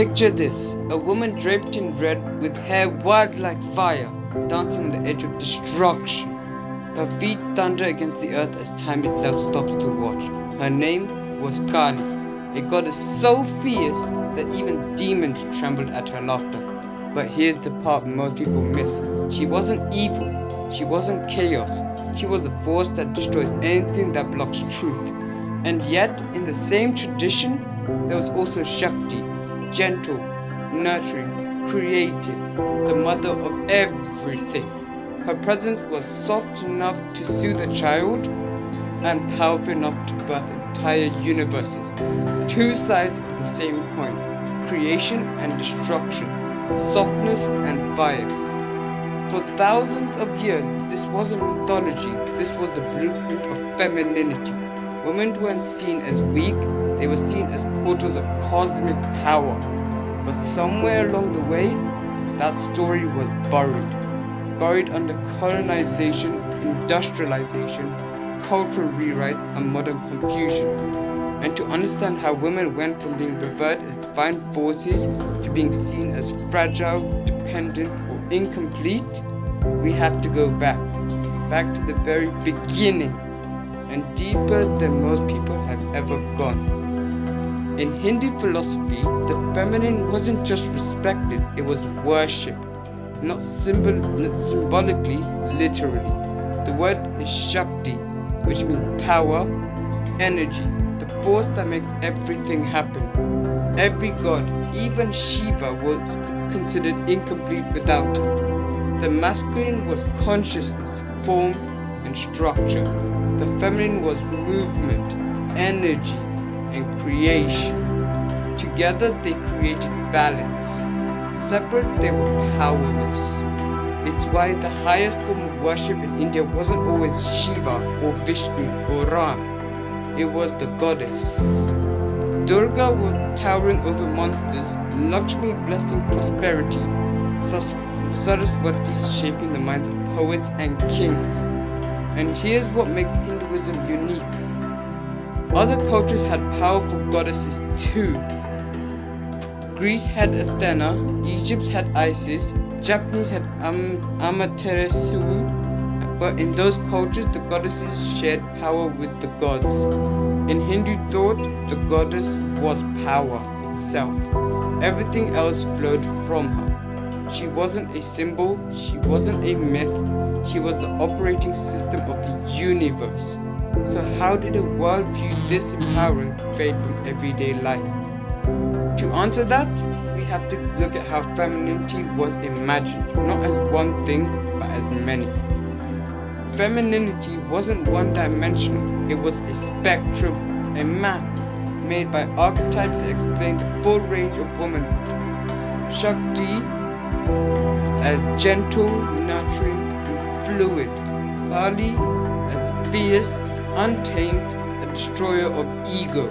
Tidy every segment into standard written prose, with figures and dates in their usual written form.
Picture this, a woman draped in red with hair wild like fire, dancing on the edge of destruction. Her feet thunder against the earth as time itself stops to watch. Her name was Kali, a goddess so fierce that even demons trembled at her laughter. But here's the part most people miss. She wasn't evil. She wasn't chaos. She was a force that destroys anything that blocks truth. And yet, in the same tradition, there was also Shakti, gentle, nurturing, creative, the mother of everything. Her presence was soft enough to soothe a child and powerful enough to birth entire universes. Two sides of the same coin, creation and destruction, softness and fire. For thousands of years, this wasn't mythology, this was the blueprint of femininity. Women weren't seen as weak, they were seen as portals of cosmic power. But somewhere along the way, that story was buried under colonization, industrialization, cultural rewrites, and modern confusion. And to understand how women went from being revered as divine forces to being seen as fragile, dependent, or incomplete, we have to go back to the very beginning, and deeper than most people have ever gone. In Hindu philosophy, the feminine wasn't just respected, it was worshipped. Not symbolically, literally. The word is Shakti, which means power, energy, the force that makes everything happen. Every god, even Shiva, was considered incomplete without it. The masculine was consciousness, form, and structure. The feminine was movement, energy, and creation. Together they created balance. Separate, they were powerless. It's why the highest form of worship in India wasn't always Shiva or Vishnu or Ram. It was the goddess. Durga was towering over monsters, Lakshmi blessing prosperity, Saraswati shaping the minds of poets and kings. And here's what makes Hinduism unique. Other cultures had powerful goddesses too. Greece had Athena, Egypt had Isis, Japanese had Amaterasu, but in those cultures the goddesses shared power with the gods. In Hindu thought, the goddess was power itself. Everything else flowed from her. She wasn't a symbol, she wasn't a myth, she was the operating system of the universe. So how did a worldview this empowering fade from everyday life? To answer that, we have to look at how femininity was imagined, not as one thing, but as many. Femininity wasn't one-dimensional, it was a spectrum, a map made by archetypes that explain the full range of womanhood. Shakti as gentle, nurturing, and fluid. Kali as fierce, untamed, a destroyer of ego.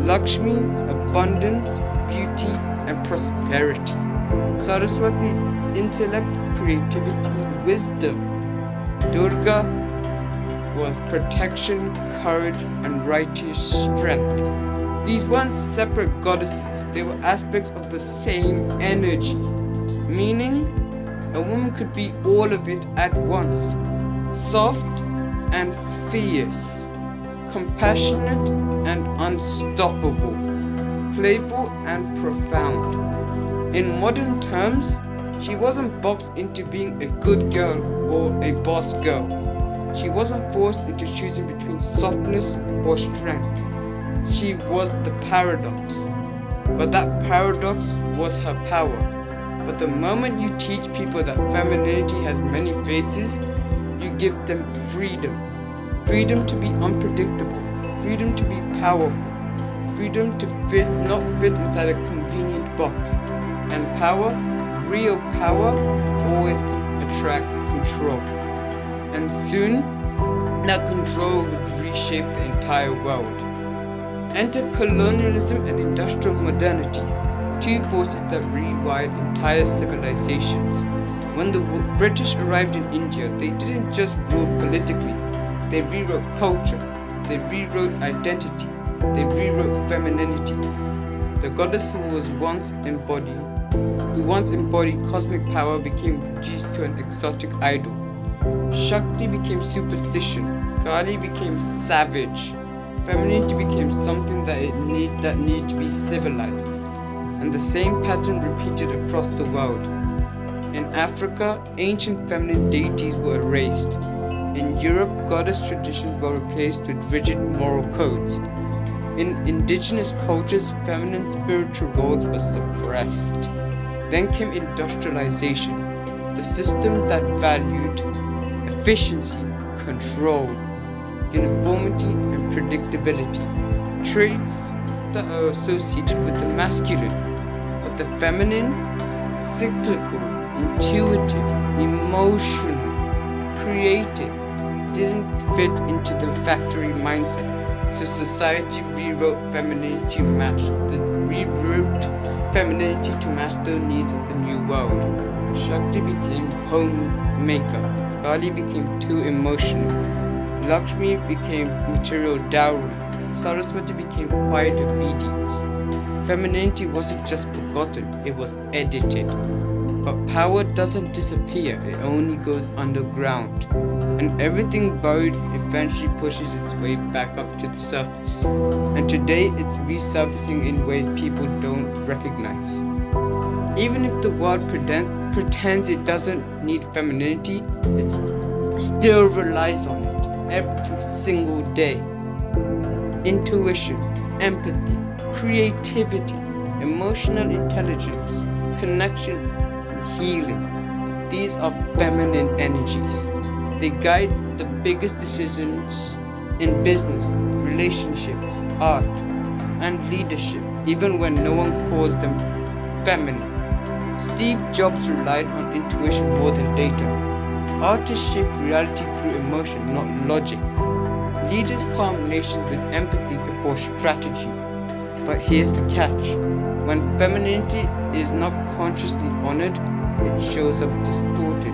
Lakshmi's abundance, beauty, and prosperity. Saraswati's intellect, creativity, wisdom. Durga was protection, courage, and righteous strength. These weren't separate goddesses, they were aspects of the same energy, meaning a woman could be all of it at once. Soft and fierce, compassionate and unstoppable, playful and profound. In modern terms, she wasn't boxed into being a good girl or a boss girl. She wasn't forced into choosing between softness or strength. She was the paradox. But that paradox was her power. But the moment you teach people that femininity has many faces, you give them freedom. Freedom to be unpredictable. Freedom to be powerful. Freedom to not fit inside a convenient box. And power, real power, always attracts control. And soon, that control would reshape the entire world. Enter colonialism and industrial modernity, two forces that rewired entire civilizations. When the British arrived in India, they didn't just rule politically, they rewrote culture, they rewrote identity, they rewrote femininity. The goddess who once embodied cosmic power became reduced to an exotic idol. Shakti became superstition. Kali became savage. Femininity became something that needed to be civilized. And the same pattern repeated across the world. In Africa, ancient feminine deities were erased. In Europe, goddess traditions were replaced with rigid moral codes. In indigenous cultures, feminine spiritual roles were suppressed. Then came industrialization, the system that valued efficiency, control, uniformity, and predictability, traits that are associated with the masculine, but the feminine, cyclical, intuitive, emotional, creative, didn't fit into the factory mindset. So society rewrote femininity to match the needs of the new world. Shakti became homemaker. Kali became too emotional. Lakshmi became material dowry. Saraswati became quiet obedience. Femininity wasn't just forgotten, it was edited. But power doesn't disappear, it only goes underground. And everything buried eventually pushes its way back up to the surface. And today it's resurfacing in ways people don't recognize. Even if the world pretends it doesn't need femininity, it still relies on it every single day. Intuition, empathy, creativity, emotional intelligence, connection, healing. These are feminine energies. They guide the biggest decisions in business, relationships, art, and leadership, even when no one calls them feminine. Steve Jobs relied on intuition more than data. Artists shape reality through emotion, not logic. Leaders calm nations with empathy before strategy. But here's the catch. When femininity is not consciously honored, it shows up distorted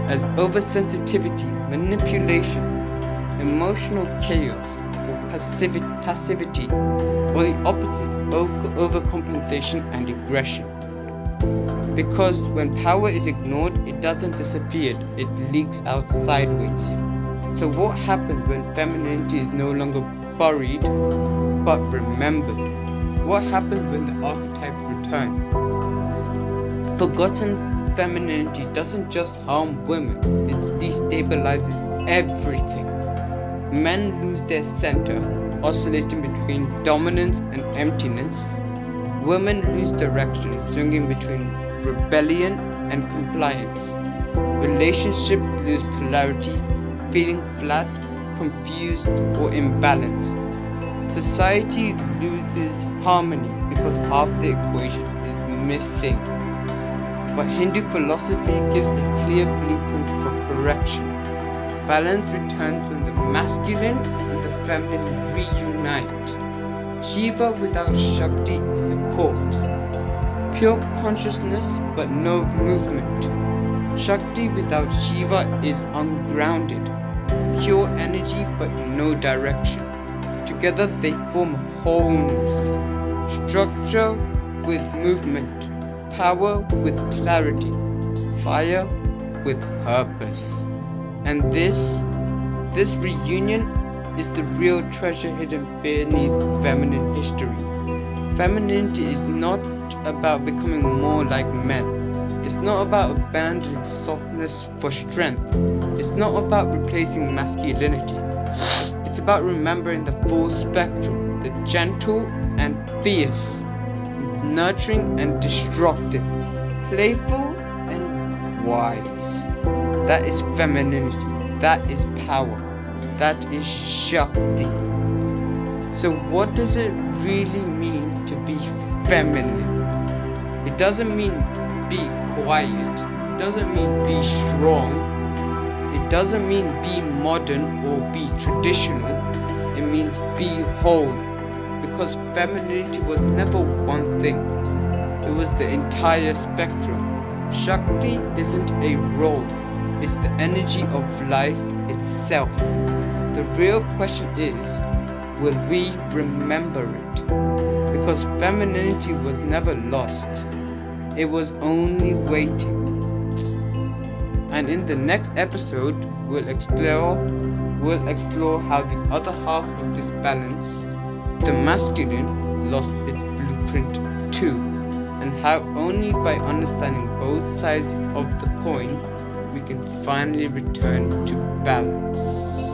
as oversensitivity, manipulation, emotional chaos, or passivity, or the opposite, overcompensation and aggression. Because when power is ignored, it doesn't disappear, it leaks out sideways. So what happens when femininity is no longer buried, but remembered? What happens when the archetypes return? Forgotten femininity doesn't just harm women, it destabilizes everything. Men lose their center, oscillating between dominance and emptiness. Women lose direction, swinging between rebellion and compliance. Relationships lose polarity, feeling flat, confused, or imbalanced. Society loses harmony because half the equation is missing. But Hindu philosophy gives a clear blueprint for correction. Balance returns when the masculine and the feminine reunite. Shiva without Shakti is a corpse. Pure consciousness but no movement. Shakti without Shiva is ungrounded. Pure energy but no direction. Together they form wholeness. Structure with movement. Power with clarity. Fire with purpose. And this reunion is the real treasure hidden beneath feminine history. Femininity is not about becoming more like men. It's not about abandoning softness for strength. It's not about replacing masculinity. It's about remembering the full spectrum, the gentle and fierce, nurturing and destructive, playful and wise. That is femininity. That is power. That is Shakti. So what does it really mean to be feminine? It doesn't mean be quiet. It doesn't mean be strong. It doesn't mean be modern or be traditional. It means be whole. Because femininity was never one thing. It was the entire spectrum. Shakti isn't a role. It's the energy of life itself. The real question is, will we remember it? Because femininity was never lost, it was only waiting. And in the next episode, we'll explore how the other half of this balance, the masculine, lost its blueprint too, and how only by understanding both sides of the coin we can finally return to balance.